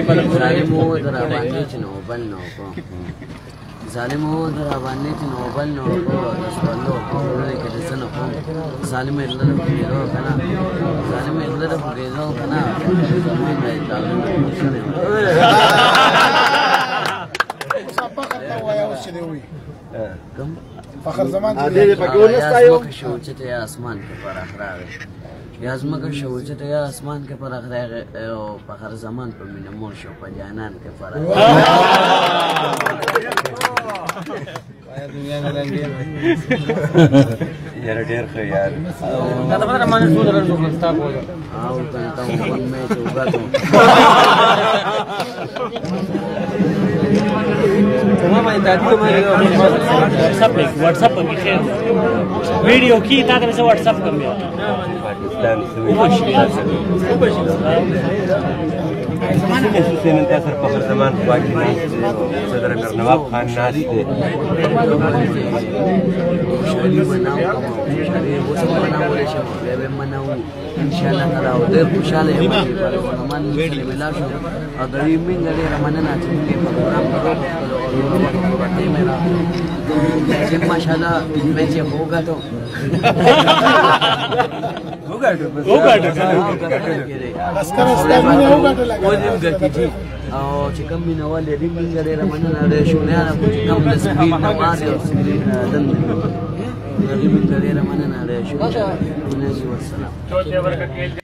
ظالمو درا باندې چې نو بل نو کو ظالمو درا باندې چې نو بل نو کو رسولو کو کې د سن کو ظالم الله پیرو کنه ظالم الله پیرو کنه کوم فخر زمان دې په ګول نستایو شو چې ته اسمان کې پر اخراغه یا زمکه شو چې ته اسمان کې پر اخراغه او فخر زمان په مینه مور شو په جانان کې پر دنیا میں رنگین یار ډیر خو یار دا ته مله مانه څو درو خستا کو او کنه ون میں چوکا تو تمام دادی ہمارے واٹس ایپ پہ خیر ویڈیو کی تا سے واٹس ایپ کم پاکستان سے من تاثر فخر زمان واجب صدر امیر نواب خان ناس دے شاعری مناو شاعری مناو مناو انشاءاللہ تعالی او ډېر خوشاله یم چې فرمان سره ملا شو او د دې من ډېر مننه چې موږ په پروګرام کې میرا چې ماشاءاللہ میں چې ہوگا تو بس کم اسلامی ہوگا تو لگا ودیم گتی تھی او چې کوم مینوال دې من ډېر مننه د شونیا چې کوم سپین نواز او سپین دن دې من ډېر مننه د شونیا والسلام